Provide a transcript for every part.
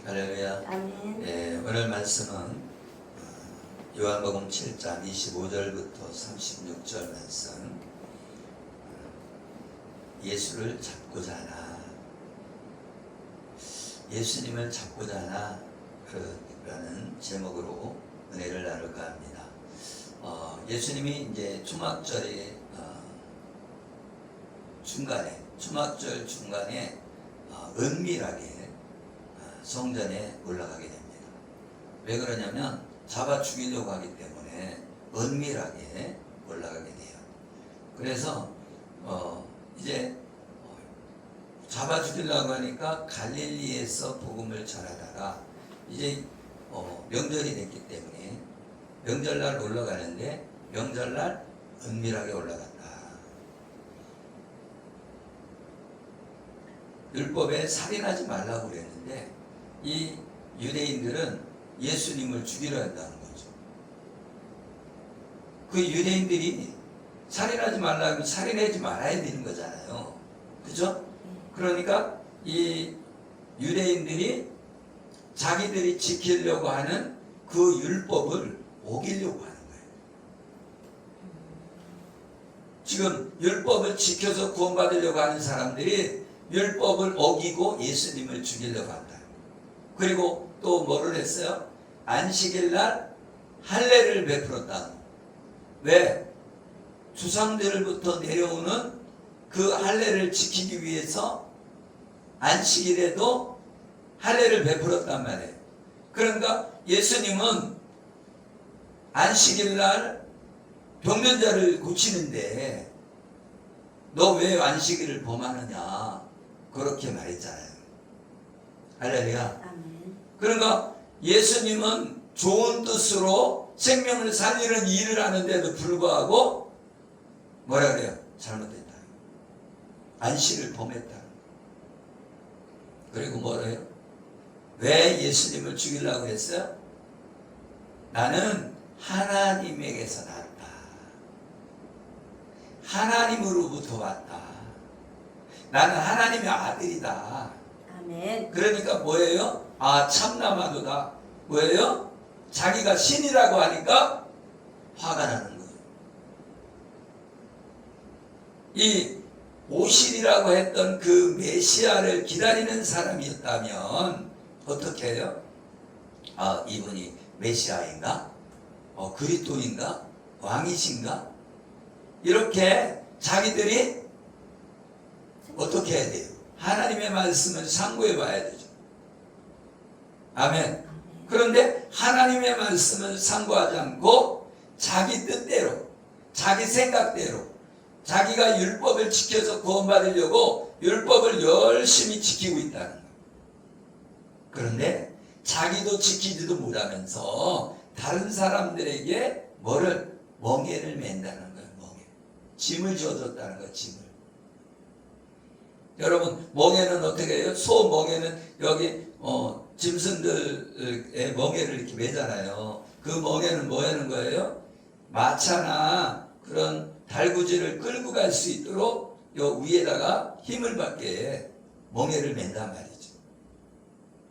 할렐루야. 아멘. 예, 오늘 말씀은 요한복음 7장 25절부터 36절 말씀. 예수를 잡고자 하나, 예수님을 잡고자 하나 라는 제목으로 은혜를 나눌까 합니다. 예수님이 이제 초막절의 초막절 중간에 은밀하게 성전에 올라가게 됩니다. 왜 그러냐면 잡아 죽이려고 하기 때문에 은밀하게 올라가게 돼요. 그래서 이제 잡아 죽이려고 하니까 갈릴리에서 복음을 전하다가 이제 명절이 됐기 때문에 명절날 올라가는데 명절날 은밀하게 올라간다. 율법에 살인하지 말라고 그랬는데 이 유대인들은 예수님을 죽이려 한다는 거죠. 그 유대인들이 살인하지 말라고 살인하지 말아야 되는 거잖아요. 그죠? 그러니까 이 유대인들이 자기들이 지키려고 하는 그 율법을 어기려고 하는 거예요. 지금 율법을 지켜서 구원받으려고 하는 사람들이 율법을 어기고 예수님을 죽이려고 한다. 그리고 또 뭐를 했어요? 안식일 날 할례를 베풀었다. 왜? 주상들부터 내려오는 그 할례를 지키기 위해서 안식일에도 할례를 베풀었단 말이에요. 그러니까 예수님은 안식일 날 병든 자를 고치는데 너 왜 안식일을 범하느냐 그렇게 말했잖아요. 할렐루야. 아멘. 그러니까 예수님은 좋은 뜻으로 생명을 살리는 일을 하는데도 불구하고 뭐라 그래요? 잘못했다. 안식을 범했다. 그리고 뭐래요? 왜 예수님을 죽이려고 했어요? 나는 하나님에게서 났다. 하나님으로부터 왔다. 나는 하나님의 아들이다. 아멘. 그러니까 뭐예요? 참나마도다. 뭐예요? 자기가 신이라고 하니까 화가 나는 거예요. 이 오실이라고 했던 그 메시아를 기다리는 사람이었다면 어떻게 해요? 이분이 메시아인가? 그리스도인가? 왕이신가? 이렇게 자기들이 어떻게 해야 돼요? 하나님의 말씀을 상고해 봐야 되죠. 아멘. 그런데 하나님의 말씀을 상고하지 않고 자기 뜻대로, 자기 생각대로, 자기가 율법을 지켜서 구원받으려고 율법을 열심히 지키고 있다는 거예요. 그런데 자기도 지키지도 못하면서 다른 사람들에게 뭐를? 멍에를 맨다는 거예요. 멍에. 짐을 져줬다는 거예요. 짐을. 여러분, 멍에는 어떻게 해요? 소 멍에는 여기 짐승들의 멍에를 이렇게 매잖아요. 그 멍에는 뭐 하는 거예요? 마차나 그런 달구지를 끌고 갈 수 있도록 요 위에다가 힘을 받게 멍에를 맨단 말이죠.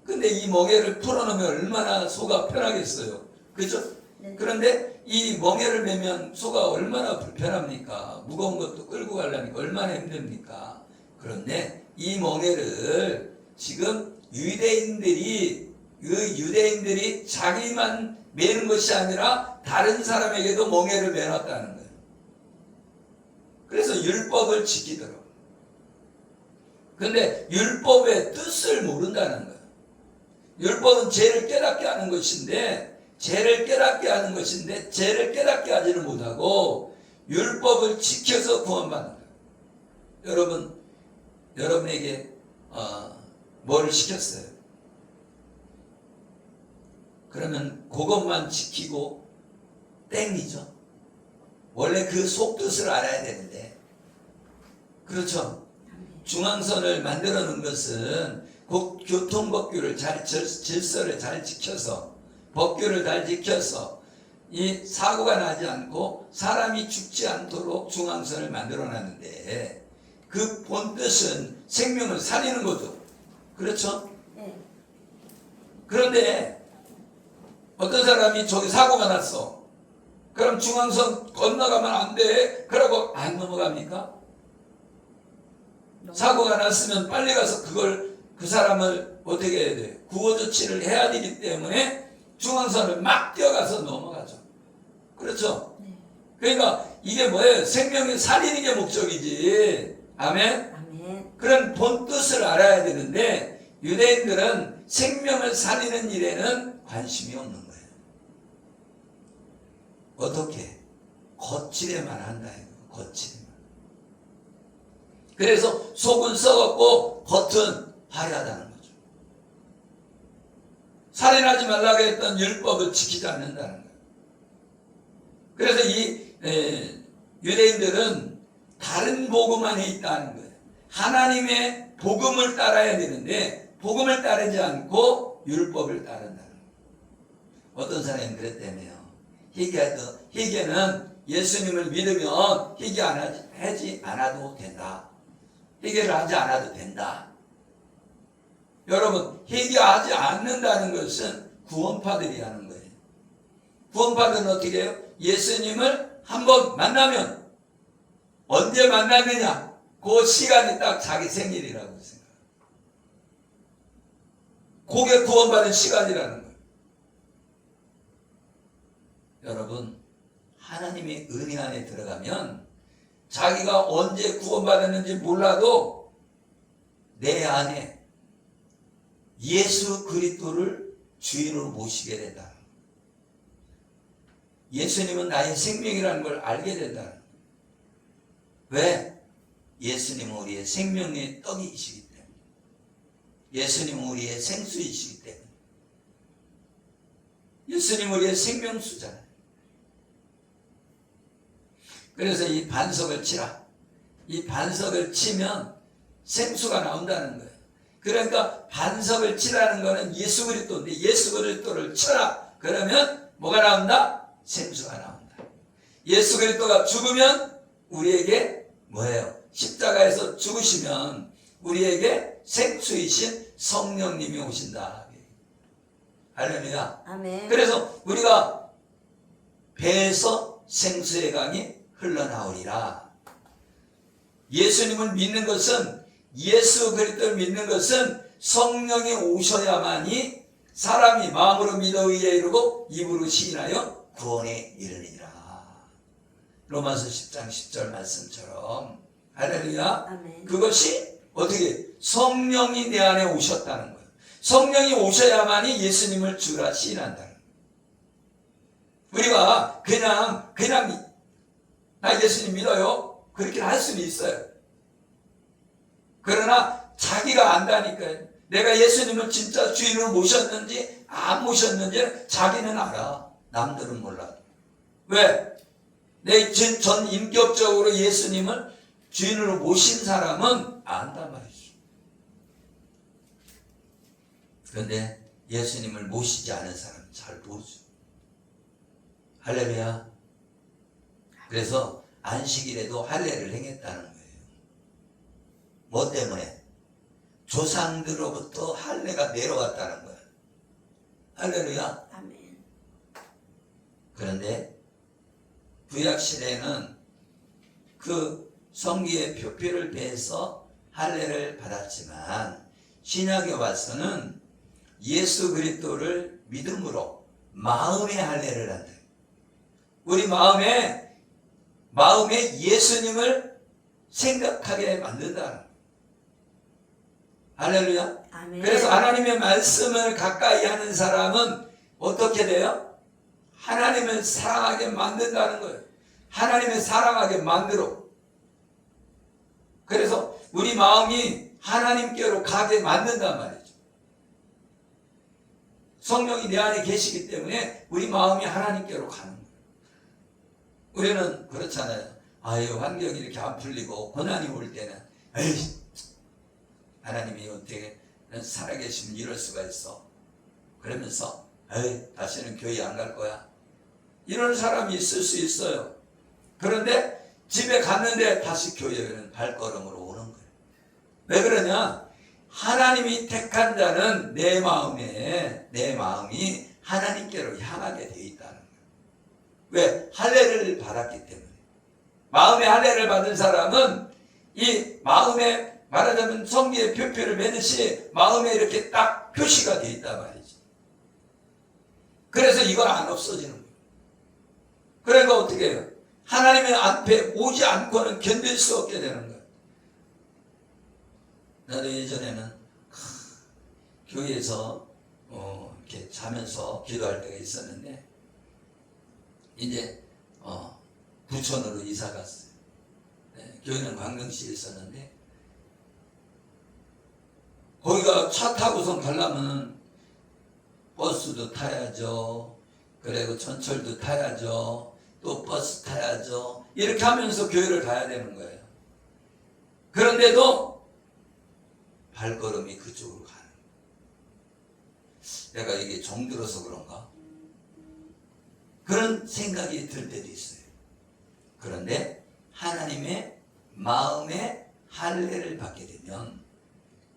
근데 이 멍에를 풀어놓으면 얼마나 소가 편하겠어요. 그죠? 네. 그런데 이 멍에를 매면 소가 얼마나 불편합니까? 무거운 것도 끌고 가려니까 얼마나 힘듭니까? 그런데 이 멍에를 지금 유대인들이 자기만 매는 것이 아니라 다른 사람에게도 멍에를 매놨다는 거예요. 그래서 율법을 지키도록. 근데 율법의 뜻을 모른다는 거예요. 율법은 죄를 깨닫게 하는 것인데 죄를 깨닫게 하지는 못하고 율법을 지켜서 구원받는 거예요. 여러분에게 뭐를 시켰어요? 그러면 그것만 지키고 땡이죠. 원래 그 속뜻을 알아야 되는데, 그렇죠? 중앙선을 만들어 놓은 것은 교통법규를 질서를 잘 지켜서, 법규를 잘 지켜서 이 사고가 나지 않고 사람이 죽지 않도록 중앙선을 만들어 놨는데 그 본 뜻은 생명을 살리는 거죠. 그렇죠? 네. 그런데 어떤 사람이 저기 사고가 났어. 그럼 중앙선 건너가면 안 돼. 그러고 안 넘어갑니까? 사고가 났으면 빨리 가서 그 사람을 어떻게 해야 돼? 구호 조치를 해야 되기 때문에 중앙선을 막 뛰어가서 넘어가죠. 그렇죠? 네. 그러니까 이게 뭐예요? 생명을 살리는 게 목적이지. 아멘? 아멘. 그런 본 뜻을 알아야 되는데 유대인들은 생명을 살리는 일에는 관심이 없는 거예요. 어떻게? 거칠에만 한다. 거칠에만. 그래서 속은 썩었고 겉은 화려하다는 거죠. 살인하지 말라고 했던 율법을 지키지 않는다는 거예요. 그래서 이 유대인들은 다른 복음 안에 있다는 거예요. 하나님의 복음을 따라야 되는데 복음을 따르지 않고 율법을 따른다는 거예요. 어떤 사람이 그랬다며요. 희게는 예수님을 믿으면 희게하지 않아도 된다. 희게를 하지 않아도 된다. 여러분, 희게하지 않는다는 것은 구원파들이 하는 거예요. 구원파들은 어떻게 해요? 예수님을 한번 만나면 언제 만났느냐? 그 시간이 딱 자기 생일이라고 생각해요. 그게 구원받은 시간이라는 거예요. 여러분, 하나님의 은혜 안에 들어가면 자기가 언제 구원받았는지 몰라도 내 안에 예수 그리스도를 주인으로 모시게 된다. 예수님은 나의 생명이라는 걸 알게 된다. 왜? 예수님은 우리의 생명의 떡이시기 때문에. 예수님은 우리의 생수이시기 때문에. 예수님은 우리의 생명수잖아요. 그래서 이 반석을 치라. 이 반석을 치면 생수가 나온다는 거예요. 그러니까 반석을 치라는 거는 예수 그리스도인데 예수 그리스도를 쳐라. 그러면 뭐가 나온다? 생수가 나온다. 예수 그리스도가 죽으면 우리에게 뭐예요? 십자가에서 죽으시면 우리에게 생수이신 성령님이 오신다. 할렐루야. 아멘. 그래서 우리가 배에서 생수의 강이 흘러나오리라. 예수님을 믿는 것은 예수 그리스도를 믿는 것은 성령이 오셔야만이 사람이 마음으로 믿어 의에 이르고 입으로 시인하여 구원에 이르리라. 로마서 10장 10절 말씀처럼. 할렐루야. 아멘. 그것이 어떻게 성령이 내 안에 오셨다는 거예요. 성령이 오셔야만이 예수님을 주라 시인한다는 거예요. 우리가 그냥 나 예수님 믿어요. 그렇게 할 수는 있어요. 그러나 자기가 안다니까요. 내가 예수님을 진짜 주인으로 모셨는지 안 모셨는지 자기는 알아. 남들은 몰라. 왜? 내 전 인격적으로 예수님을 주인으로 모신 사람은 안단 말이죠. 그런데 예수님을 모시지 않은 사람은 잘 모르죠. 할렐루야. 그래서 안식일에도 할례를 행했다는 거예요. 뭐 때문에? 조상들로부터 할례가 내려왔다는 거예요. 할렐루야. 아멘. 그런데 구약시대에는 그 성기의 표피를 베서 할례를 받았지만 신약에 와서는 예수 그리스도를 믿음으로 마음의 할례를 한다. 우리 마음에 예수님을 생각하게 만든다. 할렐루야. 아멘. 그래서 하나님의 말씀을 가까이 하는 사람은 어떻게 돼요? 하나님을 사랑하게 만든다는 거예요. 하나님을 사랑하게 만들어. 그래서 우리 마음이 하나님께로 가게 만든단 말이죠. 성령이 내 안에 계시기 때문에 우리 마음이 하나님께로 가는 거예요. 우리는 그렇잖아요. 아유, 환경이 이렇게 안 풀리고 고난이 올 때는 에이, 하나님이 어떻게 살아계시면 이럴 수가 있어. 그러면서 에이, 다시는 교회 안 갈 거야. 이런 사람이 있을 수 있어요. 그런데 집에 갔는데 다시 교회는 발걸음으로 오는 거예요. 왜 그러냐? 하나님이 택한 자는 내 마음이 하나님께로 향하게 되어 있다는 거예요. 왜? 할례를 받았기 때문에. 마음의 할례를 받은 사람은 이 마음에 말하자면 성기의 표표를 매듯이 마음에 이렇게 딱 표시가 되어 있단 말이죠. 그래서 이건 안 없어지는 거예요. 그러니까 어떻게 해요? 하나님의 앞에 오지 않고는 견딜 수 없게 되는 거예요. 나도 예전에는 교회에서 이렇게 자면서 기도할 때가 있었는데 이제 부천으로 이사 갔어요. 네, 교회는 광명시에 있었는데 거기가 차 타고선 가려면 버스도 타야죠. 그리고 전철도 타야죠. 또 버스 타야죠. 이렇게 하면서 교회를 가야 되는 거예요. 그런데도 발걸음이 그쪽으로 가는 거예요. 내가 이게 정들어서 그런가? 그런 생각이 들 때도 있어요. 그런데 하나님의 마음의 할례를 받게 되면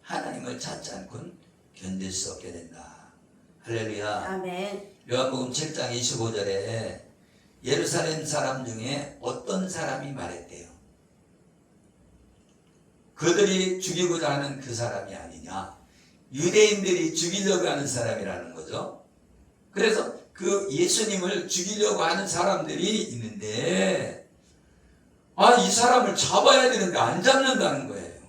하나님을 찾지 않고는 견딜 수 없게 된다. 할렐루야. 아멘. 요한복음 7장 25절에 예루살렘 사람 중에 어떤 사람이 말했대요. 그들이 죽이고자 하는 그 사람이 아니냐. 유대인들이 죽이려고 하는 사람이라는 거죠. 그래서 그 예수님을 죽이려고 하는 사람들이 있는데 이 사람을 잡아야 되는데 안 잡는다는 거예요.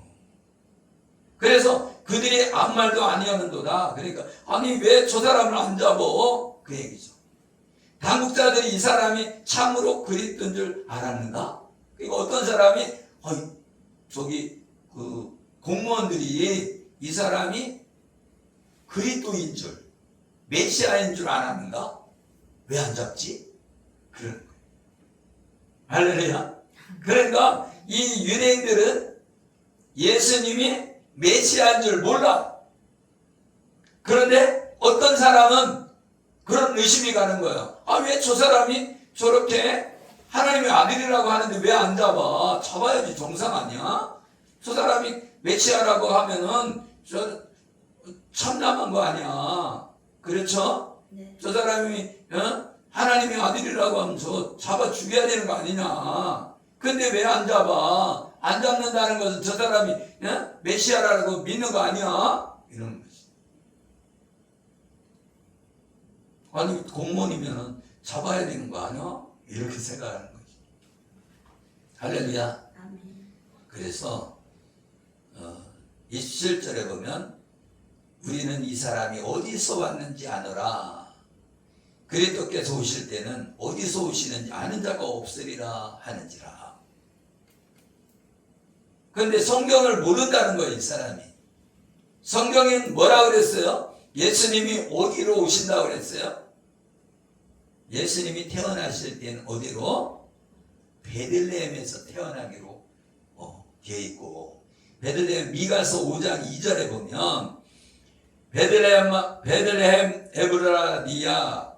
그래서 그들이 아무 말도 아니하는도다. 그러니까 아니 왜 저 사람을 안 잡어? 그 얘기죠. 당국자들이 이 사람이 참으로 그리스도인 줄 알았는가? 그러니까 어떤 사람이 저기 그 공무원들이 이 사람이 그리스도인 줄 메시아인 줄 알았는가? 왜 안 잡지? 그런 거예요. 할렐루야. 그러니까 이 유대인들은 예수님이 메시아인 줄 몰라. 그런데 어떤 사람은 그런 의심이 가는 거예요. 왜 저 사람이 저렇게 하나님의 아들이라고 하는데 왜 안 잡아? 잡아야지 정상 아니야? 저 사람이 메시아라고 하면은 저 참남한 거 아니야? 그렇죠? 네. 저 사람이 하나님의 아들이라고 하면 저 잡아 죽여야 되는 거 아니냐? 근데 왜 안 잡아? 안 잡는다는 것은 저 사람이 메시아라고 믿는 거 아니야? 이런 거지. 아니 공무원이면 잡아야 되는 거 아니야? 이렇게 생각하는 거지. 할렐루야. 아멘. 그래서 27절에 보면 우리는 이 사람이 어디서 왔는지 아노라. 그리스도께서 오실 때는 어디서 오시는지 아는 자가 없으리라 하는지라. 그런데 성경을 모른다는 거예요, 이 사람이. 성경에 뭐라 그랬어요? 예수님이 어디로 오신다고 그랬어요? 예수님이 태어나실 때는 어디로? 베들레헴에서 태어나기로 되어 있고, 베들레헴 미가서 5장 2절에 보면 베들레헴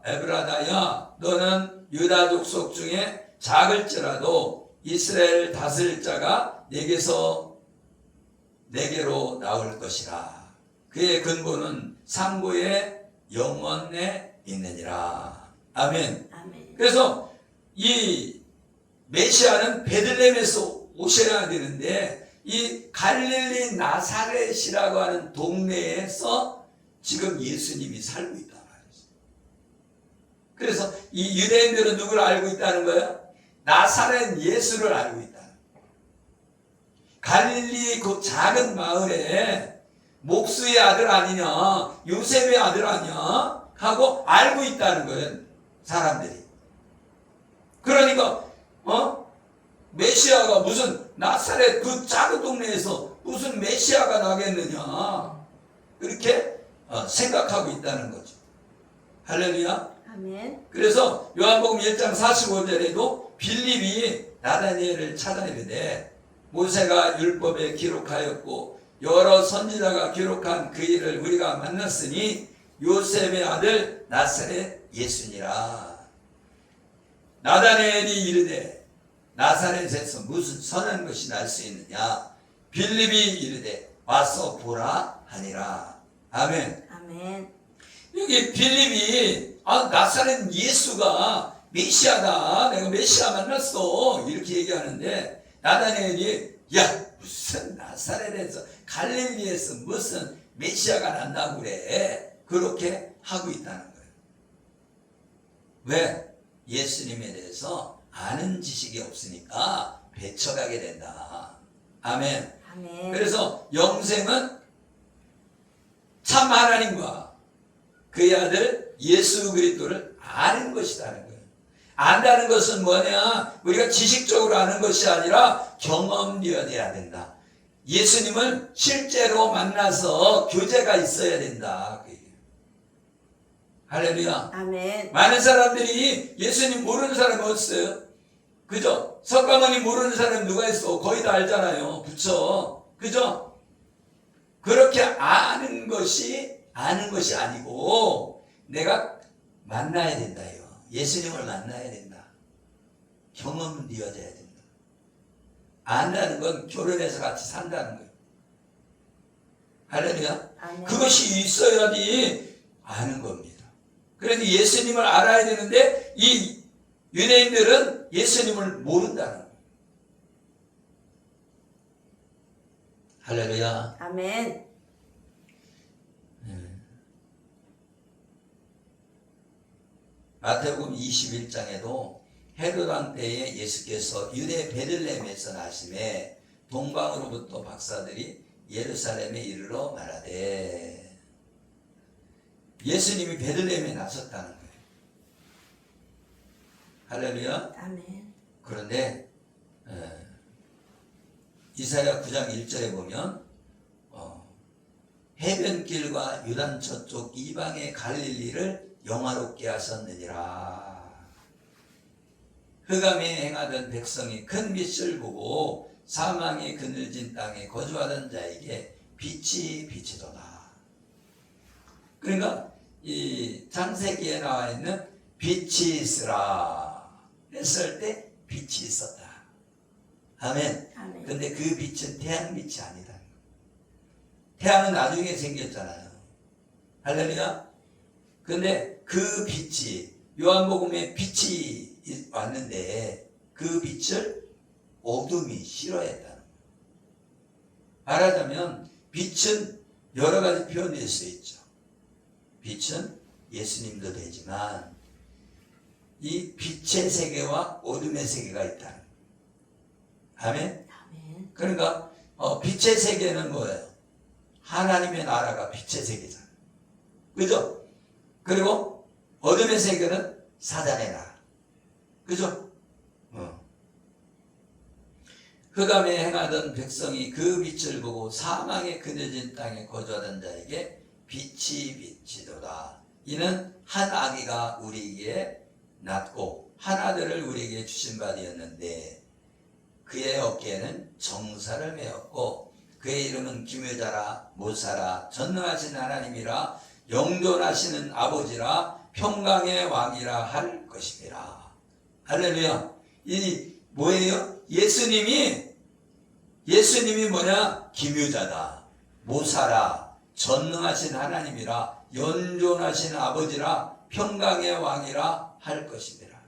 에브라다야 너는 유다 족속 중에 작을지라도 이스라엘 다스릴 자가 내게로 나올 것이라. 그의 근본은 상고의 영원에 있느니라. 아멘. 아멘. 그래서 이 메시아는 베들레헴에서 오셔야 되는데 이 갈릴리 나사렛이라고 하는 동네에서 지금 예수님이 살고 있단 말이죠. 그래서 이 유대인들은 누구를 알고 있다는 거예요? 나사렛 예수를 알고 있다는 거예요. 갈릴리 그 작은 마을에 목수의 아들 아니냐, 요셉의 아들 아니냐 하고 알고 있다는 거예요, 사람들이. 그러니까 메시아가 무슨 나사렛 그 작은 동네에서 무슨 메시아가 나겠느냐 그렇게 생각하고 있다는 거죠. 할렐루야. 아멘. 그래서 요한복음 1장 45절에도 빌립이 나다니엘을 찾아내는데 모세가 율법에 기록하였고 여러 선지자가 기록한 그 일을 우리가 만났으니 요셉의 아들 나사렛 예수니라. 나다니엘이 이르되 나사렛에서 무슨 선한 것이 날 수 있느냐? 빌립이 이르되 와서 보라. 하니라. 아멘. 아멘. 여기 빌립이 나사렛 예수가 메시아다. 내가 메시아 만났어. 이렇게 얘기하는데 나다니엘이 야 무슨 나사렛에서 갈릴리에서 무슨 메시아가 난다고 그래. 그렇게 하고 있다는 거예요. 왜? 예수님에 대해서 아는 지식이 없으니까 배척하게 된다. 아멘. 아멘. 그래서 영생은 참 하나님과 그의 아들 예수 그리스도를 아는 것이라는 거예요. 안다는 것은 뭐냐? 우리가 지식적으로 아는 것이 아니라 경험되어야 된다. 예수님을 실제로 만나서 교제가 있어야 된다. 그 얘기예요. 할렐루야. 아멘. 많은 사람들이 예수님 모르는 사람이 없어요. 그죠? 석가모니 모르는 사람이 누가 있어? 거의 다 알잖아요. 그쵸? 그죠? 그렇게 아는 것이 아니고 내가 만나야 된다요. 예수님을 만나야 된다. 경험은 되어져야 된다. 안다는 건 결혼해서 같이 산다는 거예요. 할렐루야. 아멘. 그것이 있어야지 아는 겁니다. 그래서 예수님을 알아야 되는데 이 유대인들은 예수님을 모른다는 거예요. 할렐루야. 아멘. 마태복음 21장에도 헤롯 왕 때에 예수께서 유대 베들레헴에서 나심에 동방으로부터 박사들이 예루살렘에 이르러 말하되 예수님이 베들레헴에 나섰다는 거예요. 할렐루야. 아멘. 그런데 이사야 9장 1절에 보면 해변길과 유단처 쪽 이방의 갈릴리를 영화롭게 하셨느니라. 흑암에 행하던 백성이 큰 빛을 보고 사망이 그늘진 땅에 거주하던 자에게 빛이 비치도다. 그러니까 이 창세기에 나와 있는 빛이 있으라 했을 때 빛이 있었다. 아멘. 아멘. 근데 그 빛은 태양빛이 아니다. 태양은 나중에 생겼잖아요. 할렐루야. 근데 그 빛이 요한복음에 빛이 왔는데 그 빛을 어둠이 싫어했다는 거예요. 말하자면 빛은 여러 가지 표현될 수 있죠. 빛은 예수님도 되지만 이 빛의 세계와 어둠의 세계가 있다는 거예요. 아멘. 아멘. 그러니까 빛의 세계는 뭐예요? 하나님의 나라가 빛의 세계잖아요. 그죠? 그리고 어둠의 세계는 사단의 나라. 그죠? 흑암에 행하던 백성이 그 빛을 보고 사망의 그늘진 땅에 거주하던 자에게 빛이 비치도다. 이는 한 아기가 우리에게 낳고 한 아들을 우리에게 주신 바 되었는데 그의 어깨에는 정사를 메었고 그의 이름은 기묘자라 모사라 전능하신 하나님이라 영존하시는 아버지라 평강의 왕이라 할 것입니다. 할렐루야. 이 뭐예요? 예수님이 뭐냐? 기묘자다, 모사라, 전능하신 하나님이라, 연존하신 아버지라, 평강의 왕이라 할 것입니다.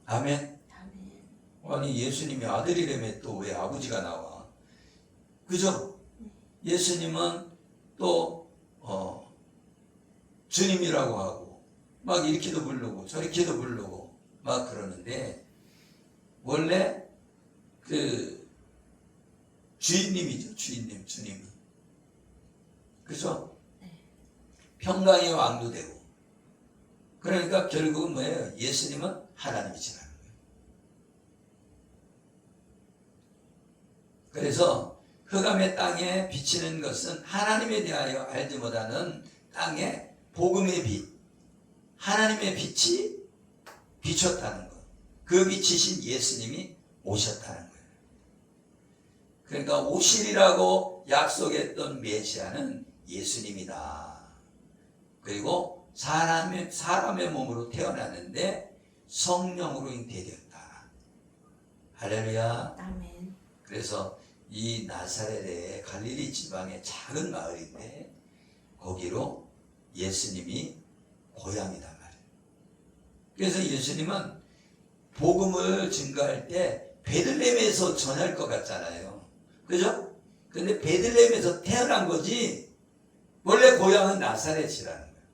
아멘. 아멘. 아니 예수님이 아들이라며 또 왜 아버지가 나와? 그죠? 예수님은 또 주님이라고 하고 막 이렇게도 부르고 저렇게도 부르고 막 그러는데 원래 그 주인님이죠. 주님은. 그죠? 네. 평강의 왕도 되고. 그러니까 결국은 뭐예요? 예수님은 하나님이시라는 거예요. 그래서 흑암의 땅에 비치는 것은 하나님에 대하여 알지 못하는 땅에 복음의 빛, 하나님의 빛이 비쳤다는 것. 그 빛이신 예수님이 오셨다는 거예요. 그러니까 오시리라고 약속했던 메시아는 예수님이다. 그리고 사람의 몸으로 태어났는데 성령으로 잉태되었다. 할렐루야. 아멘. 그래서 이 나사렛의 갈릴리 지방의 작은 마을인데 거기로 예수님이 고향이단 말이에요. 그래서 예수님은 복음을 증거할 때 베들레헴에서 전할 것 같잖아요. 그죠? 근데 베들레헴에서 태어난 거지 원래 고향은 나사렛이라는 거예요.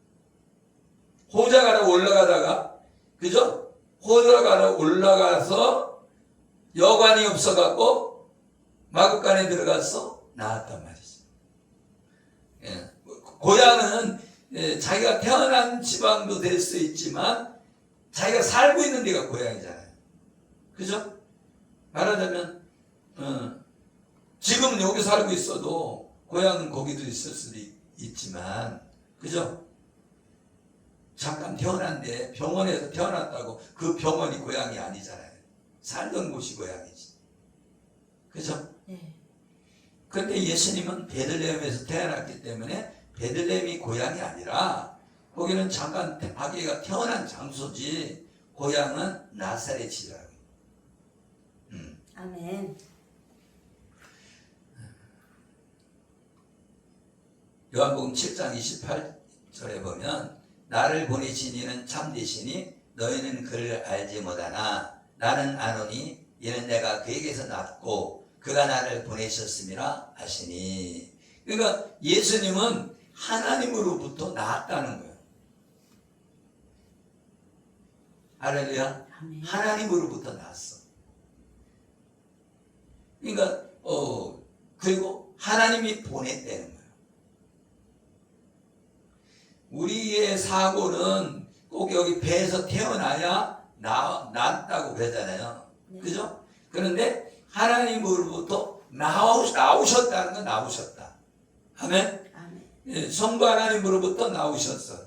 호자가로 올라가다가, 그죠? 호자가로 올라가서 여관이 없어갖고 마구간에 들어가서 나왔단 말이죠. 예. 고향은 자기가 태어난 지방도 될 수 있지만 자기가 살고 있는 데가 고향이잖아요. 그죠? 말하자면 지금은 여기 살고 있어도 고향은 거기도 있을 수도 있지만, 그죠? 잠깐 태어난데 병원에서 태어났다고 그 병원이 고향이 아니잖아요. 살던 곳이 고향이지. 그죠? 네. 그런데 예수님은 베들레헴에서 태어났기 때문에 베들레헴이 고향이 아니라 거기는 잠깐 아기가 태어난 장소지 고향은 나사렛이라고. 아멘. 요한복음 7장 28절에 보면 나를 보내신 이는 참되시니 너희는 그를 알지 못하나 나는 아노니 이는 내가 그에게서 났고 그가 나를 보내셨음이라 하시니. 그러니까 예수님은 하나님으로부터 나왔다는 거예요. 할렐루야. 아멘. 하나님으로부터 나왔어. 그러니까 그리고 하나님이 보냈다는 거예요. 우리의 사고는 꼭 여기 배에서 태어나야 낳았다고 그러잖아요. 네. 그죠? 그런데 하나님으로부터 나오셨다는 건 나오셨다. 아멘? 아멘. 예, 성부 하나님으로부터 나오셨어.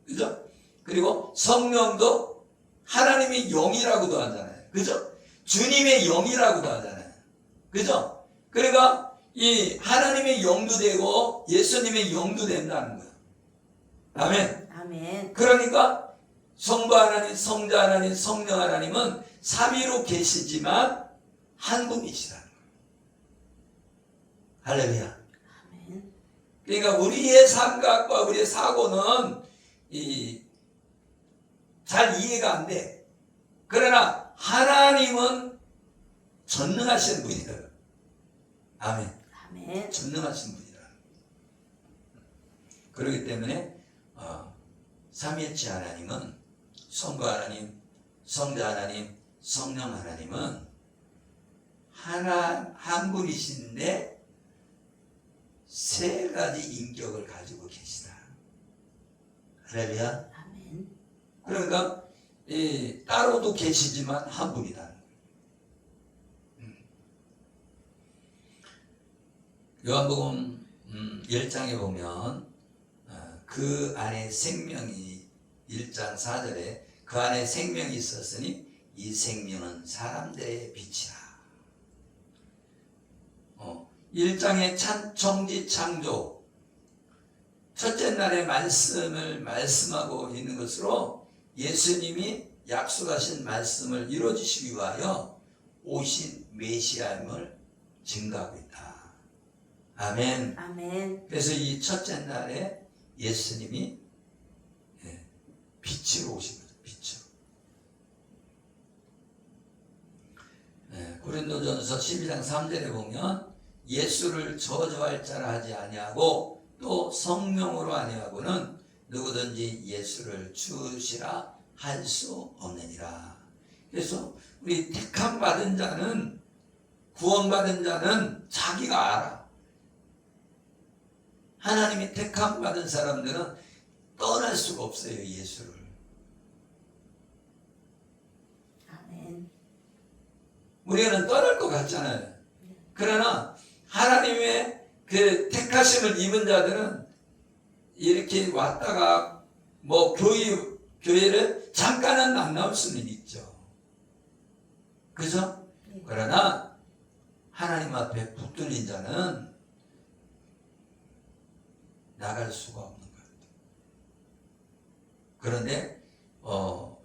그죠? 그리고 성령도 하나님의 영이라고도 하잖아요. 그죠? 주님의 영이라고도 하잖아요. 그죠? 그러니까 이 하나님의 영도 되고 예수님의 영도 된다는 거예요. 아멘. 아멘. 그러니까 성부 하나님, 성자 하나님, 성령 하나님은 삼위로 계시지만 한 분이시라는 거예요. 할렐루야. 아멘. 그러니까 우리의 생각과 우리의 사고는 잘 이해가 안 돼. 그러나 하나님은 전능하신 분이다. 아멘. 아멘. 전능하신 분이다. 그렇기 때문에 삼위일체 하나님은 성부 하나님, 성자 하나님, 성령 하나님은 한 분이신데 세 가지 인격을 가지고 계시다. 할렐루야. 아멘. 그러니까 따로도 계시지만 한 분이다. 요한복음 1장에 보면 그 안에 생명이 1장 4절에 그 안에 생명이 있었으니 이 생명은 사람들의 빛이라. 1장의 천지 창조 첫째 날의 말씀을 말씀하고 있는 것으로 예수님이 약속하신 말씀을 이루어주시기 위하여 오신 메시아임을 증거하고 있다. 아멘. 아멘. 그래서 이 첫째 날에 예수님이 빛으로 오신 거죠. 빛으로. 고린도전서 12장 3절에 보면 예수를 저주할 자라 하지 아니하고 또 성령으로 아니하고는 누구든지 예수를 주시라 할 수 없느니라. 그래서 우리 택함 받은 자는, 구원받은 자는 자기가 알아. 하나님이 택함 받은 사람들은 떠날 수가 없어요, 예수를. 아멘. 우리는 떠날 것 같잖아요. 그러나 하나님의 그 택하심을 입은 자들은 이렇게 왔다가 뭐 교회를 잠깐은 안 나올 수는 있죠. 그죠? 그러나 하나님 앞에 붙들린 자는 나갈 수가 없는 거예요. 그런데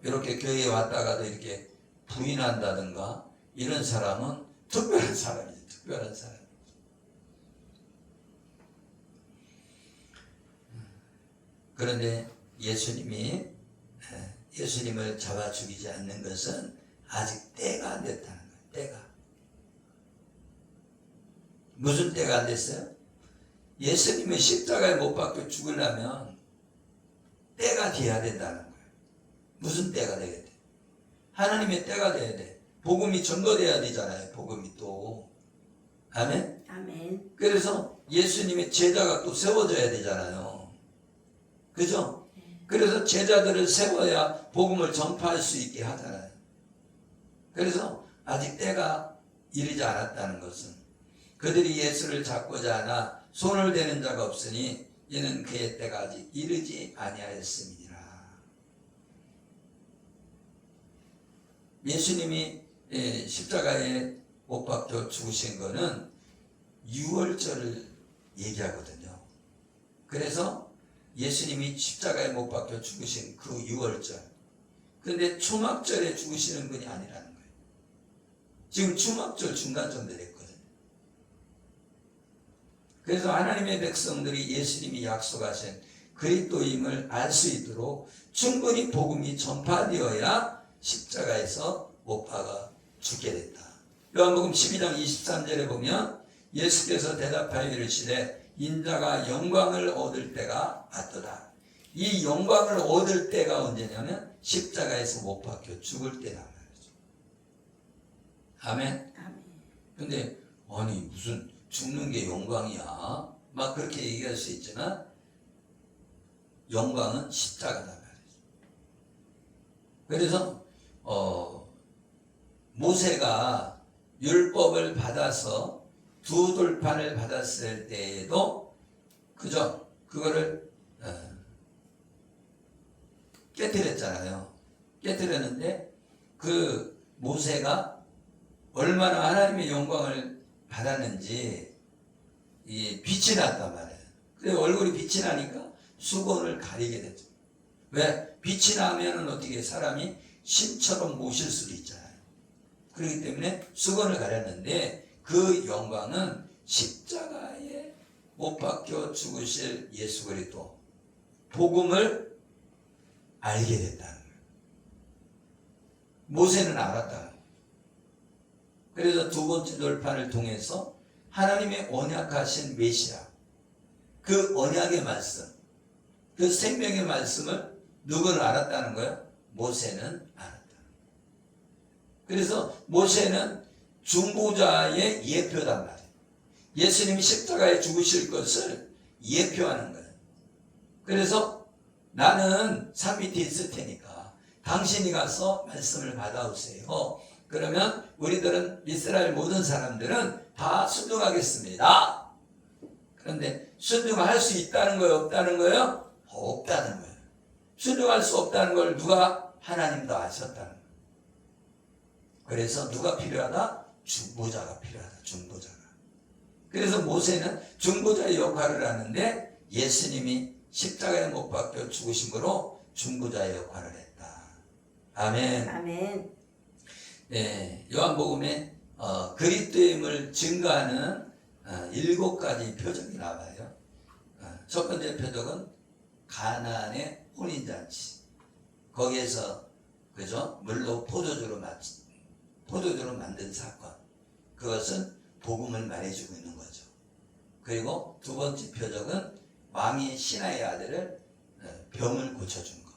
이렇게 교회에 왔다가도 이렇게 부인한다든가 이런 사람은 특별한 사람이죠. 특별한 사람. 그런데 예수님을 잡아 죽이지 않는 것은 아직 때가 안 됐다는 거예요. 때가. 무슨 때가 안 됐어요? 예수님의 십자가에 못 박혀 죽으려면 때가 돼야 된다는 거예요. 무슨 때가 되겠대? 하나님의 때가 돼야 돼. 복음이 전거돼야 되잖아요. 복음이 또. 아멘? 아멘. 그래서 예수님의 제자가 또 세워져야 되잖아요. 그죠? 그래서 제자들을 세워야 복음을 전파할 수 있게 하잖아요. 그래서 아직 때가 이르지 않았다는 것은 그들이 예수를 잡고자 하나 손을 대는 자가 없으니 이는 그의 때가 아직 이르지 아니하였음이니라. 예수님이 십자가에 못 박혀 죽으신 거는 유월절을 얘기하거든요. 그래서 예수님이 십자가에 못 박혀 죽으신 그 유월절. 그런데 초막절에 죽으시는 분이 아니라는 거예요. 지금 초막절 중간점에 됐거든요. 그래서 하나님의 백성들이 예수님이 약속하신 그리스도임을 알 수 있도록 충분히 복음이 전파되어야 십자가에서 못 박아 죽게 됐다. 요한복음 12장 23절에 보면 예수께서 대답하여 이르시되 인자가 영광을 얻을 때가 왔도다. 이 영광을 얻을 때가 언제냐면 십자가에서 못 박혀 죽을 때란 말이죠. 아멘. 아멘. 근데 아니 무슨 죽는 게 영광이야? 막 그렇게 얘기할 수 있지만 영광은 십자가다 말이죠. 그래서 모세가 율법을 받아서 두 돌판을 받았을 때에도 그죠? 그거를 깨뜨렸잖아요. 깨뜨렸는데 그 모세가 얼마나 하나님의 영광을 받았는지 이 빛이 났단 말이에요. 그래서 얼굴이 빛이 나니까 수건을 가리게 됐죠. 왜? 빛이 나면은 어떻게 사람이 신처럼 모실 수도 있잖아요. 그렇기 때문에 수건을 가렸는데 그 영광은 십자가에 못 박혀 죽으실 예수 그리스도 복음을 알게 됐다는 거예요. 모세는 알았다는 거예요. 그래서 두 번째 돌판을 통해서 하나님의 언약하신 메시아, 그 언약의 말씀, 그 생명의 말씀을 누구는 알았다는 거예요? 모세는 알았다. 그래서 모세는 중보자의 예표단 말이에요. 예수님이 십자가에 죽으실 것을 예표하는 거예요. 그래서 나는 산 밑에 있을 테니까 당신이 가서 말씀을 받아오세요. 그러면 우리들은 이스라엘 모든 사람들은 다 순종하겠습니다. 그런데 순종할 수 있다는 거예요? 없다는 거예요? 없다는 거예요. 순종할 수 없다는 걸 누가? 하나님도 아셨다는 거예요. 그래서 누가 필요하다? 중보자가 필요하다. 중보자가. 그래서 모세는 중보자의 역할을 하는데 예수님이 십자가에 못 박혀 죽으신 거로 중보자의 역할을 했다. 아멘. 아멘. 네, 요한복음에 그리스도임을 증거하는 7가지 표적이 나와요. 첫 번째 표적은 가나안의 혼인잔치. 거기에서 그죠? 물로 포도주로 만든 사건. 그것은 복음을 말해주고 있는 거죠. 그리고 두 번째 표적은 왕이 신하의 아들을 병을 고쳐준 것.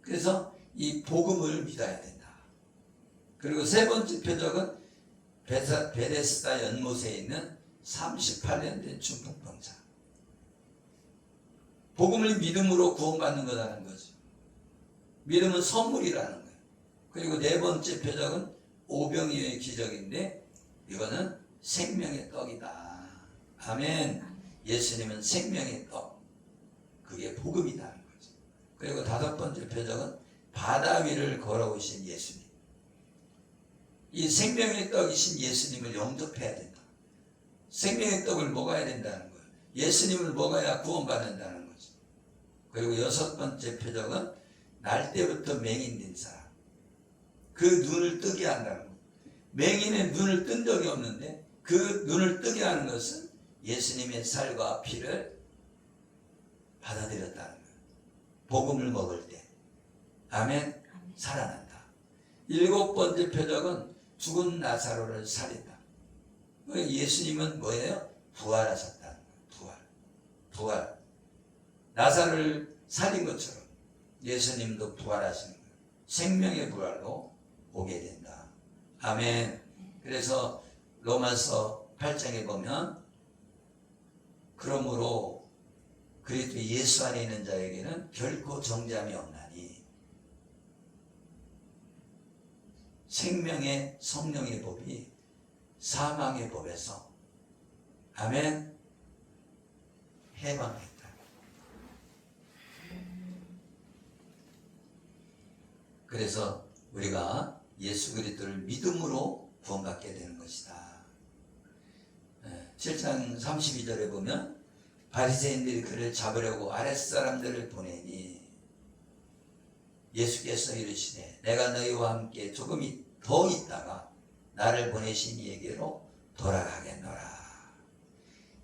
그래서 이 복음을 믿어야 된다. 그리고 세 번째 표적은 베데스다 연못에 있는 38년 된 중풍병자. 복음을 믿음으로 구원받는 거라는 거죠. 믿음은 선물이라는 거예요. 그리고 네 번째 표적은 오병이어의 기적인데 이거는 생명의 떡이다. 아멘. 예수님은 생명의 떡. 그게 복음이라는 거죠. 그리고 다섯 번째 표적은 바다 위를 걸어오신 예수님. 이 생명의 떡이신 예수님을 영접해야 된다. 생명의 떡을 먹어야 된다는 거예요. 예수님을 먹어야 구원받는다는 거죠. 그리고 여섯 번째 표적은 날 때부터 맹인된 사람. 그 눈을 뜨게 한다는 거예요. 맹인의 눈을 뜬 적이 없는데 그 눈을 뜨게 하는 것은 예수님의 살과 피를 받아들였다는 거예요. 복음을 먹을 때. 아멘. 아멘. 살아난다. 7번째 표적은 죽은 나사로를 살린다. 예수님은 뭐예요? 부활하셨다는 거예요. 부활. 나사로를 살린 것처럼 예수님도 부활하시는 거예요. 생명의 부활로 오게 된다. 아멘. 그래서 로마서 8장에 보면 그러므로 그리스도 예수 안에 있는 자에게는 결코 정죄함이 없나니 생명의 성령의 법이 사망의 법에서 아멘 해방했다. 그래서 우리가 예수 그리스도를 믿음으로 구원받게 되는 것이다. 7장 32절에 보면 바리새인들이 그를 잡으려고 아랫사람들을 보내니 예수께서 이르시되 내가 너희와 함께 조금 더 있다가 나를 보내신 이에게로 돌아가겠노라.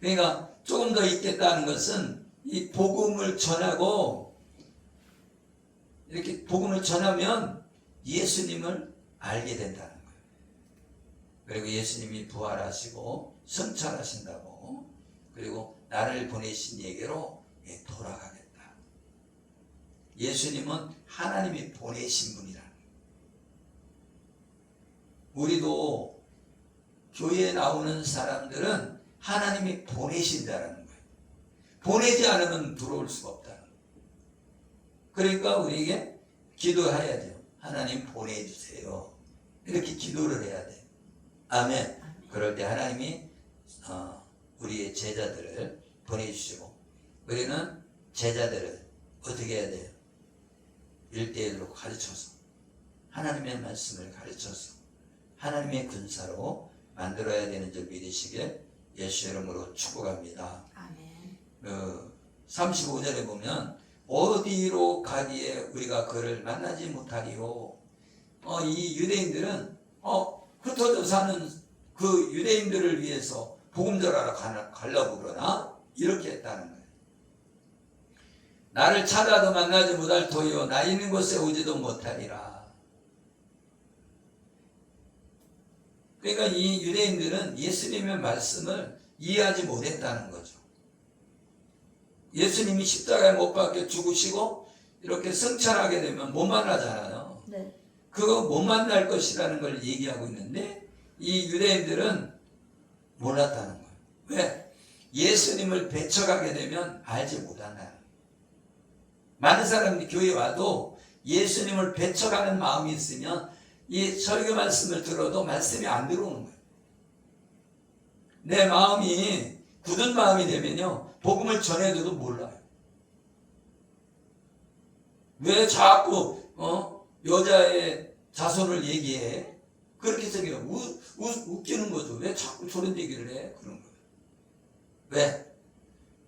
그러니까 조금 더 있겠다는 것은 이 복음을 전하고 이렇게 복음을 전하면 예수님을 알게 된다는 거예요. 그리고 예수님이 부활하시고 성찰하신다고 그리고 나를 보내신 이에게로 돌아가겠다. 예수님은 하나님이 보내신 분이라는 거예요. 우리도 교회에 나오는 사람들은 하나님이 보내신다는 거예요. 보내지 않으면 들어올 수가 없다는 거예요. 그러니까 우리에게 기도해야 돼요. 하나님 보내주세요. 이렇게 기도를 해야 돼요. 아멘. 그럴 때 하나님이 우리의 제자들을 보내주시고 우리는 제자들을 어떻게 해야 돼요? 1대1로 가르쳐서 하나님의 말씀을 가르쳐서 하나님의 군사로 만들어야 되는 줄 믿으시길 예수 이름으로 축복합니다. 아멘. 35절에 보면 어디로 가기에 우리가 그를 만나지 못하리요. 이 유대인들은 흩어져 사는 그 유대인들을 위해서 복음 전하러 가려고 그러나 이렇게 했다는 거예요. 나를 찾아도 만나지 못할 터이요 나 있는 곳에 오지도 못하리라. 그러니까 이 유대인들은 예수님의 말씀을 이해하지 못했다는 거죠. 예수님이 십자가에 못 박혀 죽으시고 이렇게 승천하게 되면 못 만나잖아요. 네. 그거 못 만날 것이라는 걸 얘기하고 있는데 이 유대인들은 몰랐다는 거예요. 왜? 예수님을 배척하게 되면 알지 못한다는 거예요. 많은 사람들이 교회에 와도 예수님을 배척하는 마음이 있으면 이 설교 말씀을 들어도 말씀이 안 들어오는 거예요. 내 마음이 굳은 마음이 되면요 복음을 전해줘도 몰라요. 왜 자꾸 여자의 자손을 얘기해? 그렇게 생겨요. 웃기는 거죠. 왜 자꾸 저런 얘기를 해? 그런 거예요. 왜?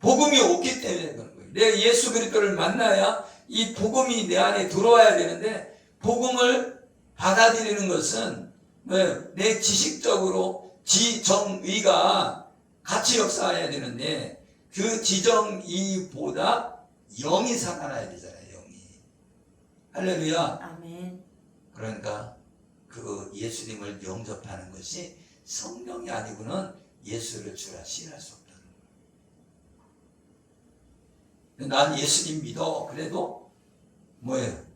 복음이 없기 때문에 그런 거예요. 내가 예수 그리스도를 만나야 이 복음이 내 안에 들어와야 되는데 복음을 받아들이는 것은 내 지식적으로 지정의가 같이 역사해야 되는데 그 지정의보다 영이 살아나야 되잖아요. 영이. 할렐루야. 아멘. 그러니까 그 예수님을 영접하는 것이 성령이 아니고는 예수를 주라 신할 수 없다는 거예요. 난 예수님 믿어. 그래도 뭐예요?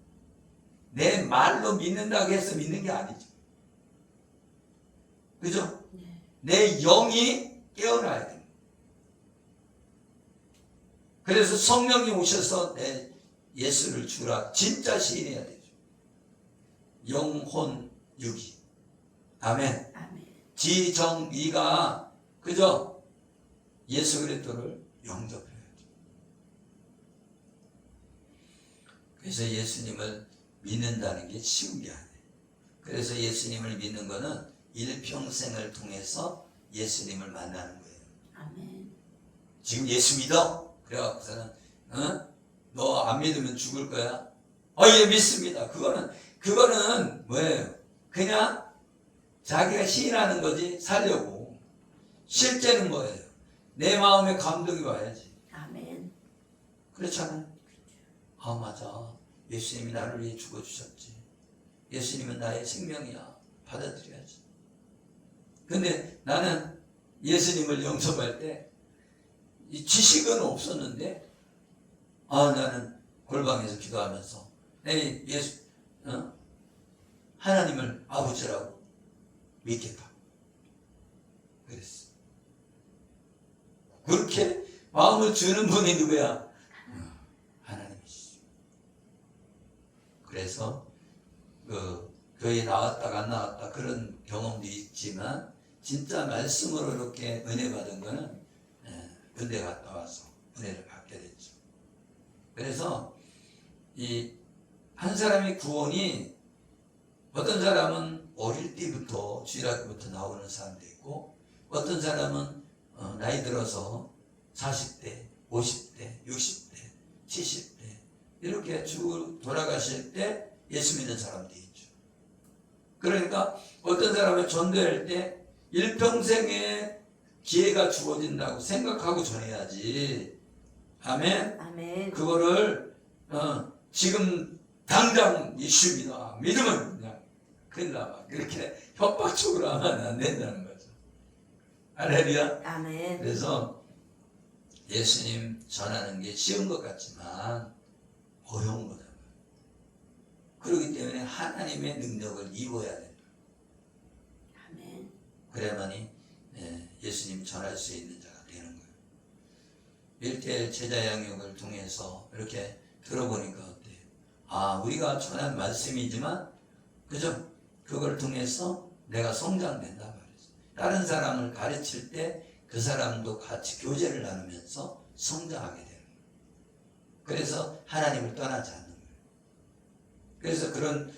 내 말로 믿는다고 해서 믿는 게 아니죠. 그죠? 네. 내 영이 깨어나야 됩니다. 그래서 성령이 오셔서 내 예수를 주라 진짜 시인해야 되죠. 영혼 유기. 아멘. 아멘. 지정의가 그죠? 예수 그리스도를 영접해야죠. 그래서 예수님을 믿는다는 게 쉬운 게 아니에요. 그래서 예수님을 믿는 거는 일평생을 통해서 예수님을 만나는 거예요. 아멘. 지금 예수 믿어? 그래갖고서는 너 안 믿으면 죽을 거야? 예 믿습니다. 그거는 뭐예요? 그냥 자기가 시인하는 거지 살려고. 실제는 뭐예요? 내 마음에 감동이 와야지. 아멘. 그렇잖아요. 아 맞아. 예수님이 나를 위해 죽어주셨지. 예수님은 나의 생명이야. 받아들여야지. 근데 나는 예수님을 영접할 때 이 지식은 없었는데 나는 골방에서 기도하면서 내 하나님을 아버지라고 믿겠다. 그랬어. 그렇게 마음을 주는 분이 누구야? 하나님이시죠. 그래서 교회에 나왔다가 안 나왔다 그런 경험도 있지만 진짜 말씀으로 이렇게 은혜 받은 거는 군대 갔다 와서 은혜를 받게 됐죠. 그래서 이 한 사람의 구원이 어떤 사람은 어릴 때부터 주일학교부터 나오는 사람도 있고 어떤 사람은 나이 들어서 40대, 50대, 60대, 70대 이렇게 쭉 돌아가실 때 예수 믿는 사람도 있죠. 그러니까 어떤 사람은 전도할 때 일평생의 기회가 주어진다고 생각하고 전해야지. 아멘. 아멘. 그거를 지금 당장 이슈입니다. 믿으면 그냥 큰일 나봐. 그렇게 협박적으로 하면 안 된다는 거죠. 할렐루야. 아멘. 그래서 예수님 전하는 게 쉬운 것 같지만 어려운 거다. 그렇기 때문에 하나님의 능력을 입어야 된다. 아멘. 그래야만이 예수님 전할 수 있는 자가 되는 거예요. 1대1 제자 양육을 통해서 이렇게 들어보니까 어때요? 우리가 전한 말씀이지만 그죠? 그걸 통해서 내가 성장된다 말이죠. 다른 사람을 가르칠 때 그 사람도 같이 교제를 나누면서 성장하게 되는 거예요. 그래서 하나님을 떠나지 않는 거예요. 그래서 그런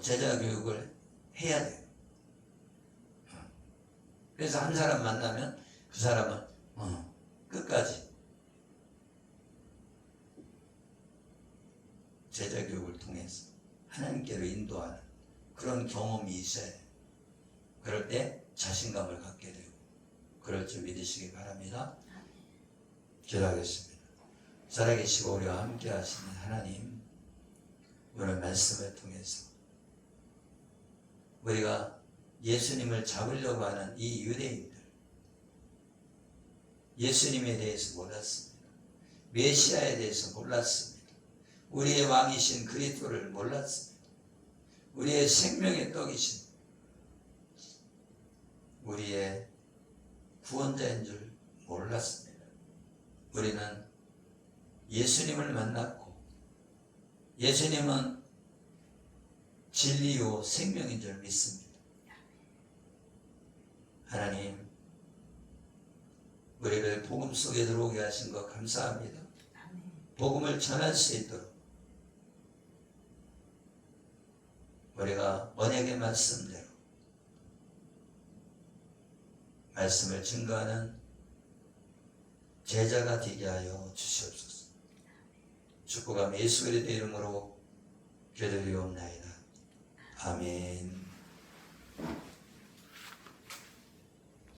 제자 교육을 해야 돼요. 그래서 한 사람 만나면 그 사람은 끝까지 제자 교육을 통해서 하나님께로 인도하는 그런 경험이 있어야 해요. 그럴 때 자신감을 갖게 되고 그럴 줄 믿으시기 바랍니다. 기도하겠습니다. 살아계시고 우리와 함께 하시는 하나님, 오늘 말씀을 통해서 우리가 예수님을 잡으려고 하는 이 유대인들, 예수님에 대해서 몰랐습니다. 메시아에 대해서 몰랐습니다. 우리의 왕이신 그리스도를 몰랐습니다. 우리의 생명의 떡이신 우리의 구원자인 줄 몰랐습니다. 우리는 예수님을 만났고 예수님은 진리요 생명인 줄 믿습니다. 하나님, 우리를 복음 속에 들어오게 하신 것 감사합니다. 복음을 전할 수 있도록 우리가 언약의 말씀대로 말씀을 증거하는 제자가 되게 하여 주시옵소서. 축복함 예수 그리스도의 이름으로 기도드리옵나이다. 아멘.